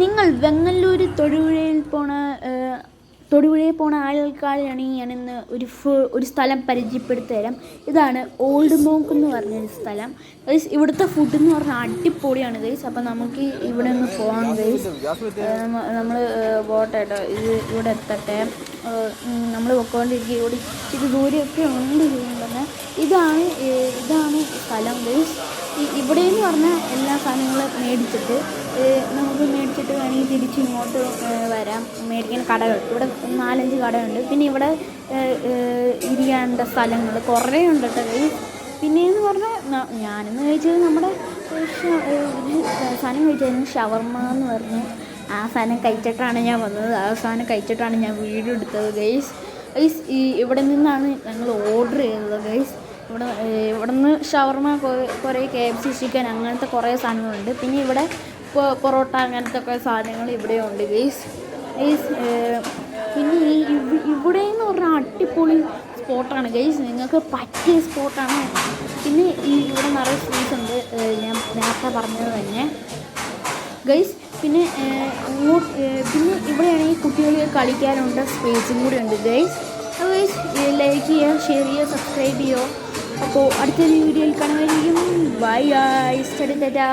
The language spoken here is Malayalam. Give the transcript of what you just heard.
നിങ്ങൾ വെങ്ങല്ലൂർ തൊടുപുഴയിൽ പോണ ആളുകൾക്കാണെങ്കിൽ ഞാനിന്ന് ഒരു സ്ഥലം പരിചയപ്പെടുത്തി തരാം. ഇതാണ് ഓൾഡ് മോങ്ക് എന്ന് പറഞ്ഞൊരു സ്ഥലം ഗൈസ്. ഇവിടുത്തെ ഫുഡ് എന്ന് പറഞ്ഞാൽ അടിപൊളിയാണ് ഗൈസ്. അപ്പം നമുക്ക് ഇവിടെ ഒന്ന് പോകാം ഗൈസ്. നമ്മൾ പോട്ടെ കേട്ടോ. ഇവിടെ എത്തട്ടെ. നമ്മൾ പൊയ്ക്കൊണ്ടിരിക്കുക. ഇവിടെ ഇച്ചിരി ദൂരെയൊക്കെ ഉണ്ട് പറഞ്ഞാൽ. ഇതാണ് സ്ഥലം ഗൈസ്. ഇവിടെയെന്ന് പറഞ്ഞാൽ എല്ലാ സാധനങ്ങളും മേടിച്ചിട്ട് വേണമെങ്കിൽ തിരിച്ച് ഇങ്ങോട്ട് വരാം. മേടിക്കുന്ന കടകൾ ഇവിടെ 4-5 കടയുണ്ട്. പിന്നെ ഇവിടെ ഇരിക്കേണ്ട സ്ഥലങ്ങൾ കുറേ ഉണ്ട് കേട്ടോ ഗൈസ്. പിന്നെയെന്ന് പറഞ്ഞാൽ ഞാനെന്ന് കഴിച്ചത് നമ്മുടെ സാധനം കഴിച്ചായിരുന്നു, ഷവർമ്മ എന്ന് പറഞ്ഞു. ആ സാധനം കഴിച്ചിട്ടാണ് ഞാൻ വന്നത്. ആ സാധനം കഴിച്ചിട്ടാണ് ഞാൻ വീഡിയോ എടുത്തത് ഗൈസ്. ഇവിടെ നിന്നാണ് ഞങ്ങൾ ഓർഡർ ചെയ്തത് ഗൈസ്. ഇവിടെ നിന്ന് ഷവർമ്മ, കുറേ KFC ചിക്കൻ അങ്ങനത്തെ കുറേ സാധനങ്ങളുണ്ട്. പിന്നെ ഇവിടെ പൊറോട്ട അങ്ങനത്തെ ഒക്കെ സാധനങ്ങൾ ഇവിടെയുണ്ട് ഗൈസ്. പിന്നെ ഇവിടെ എന്ന് പറഞ്ഞാൽ അടിപൊളി സ്പോട്ടാണ് ഗൈസ്. നിങ്ങൾക്ക് പറ്റിയ സ്പോട്ടാണ്. പിന്നെ ഇവിടെ നിറയെ സ്പേസ് ഉണ്ട്, ഞാൻ നേരത്തെ പറഞ്ഞത് തന്നെ ഗൈസ്. പിന്നെ ഇവിടെയാണെങ്കിൽ കുട്ടികൾക്ക് കളിക്കാനുള്ള സ്പേസും കൂടി ഉണ്ട് ഗൈസ്. ഗൈസ് ലൈക്ക് ചെയ്യുക, ഷെയർ ചെയ്യുക, സബ്സ്ക്രൈബ് ചെയ്യുക. അപ്പോൾ അടുത്തൊരു വീഡിയോയിൽ കാണുമായിരിക്കും. Bye guys. ടാറ്റാ.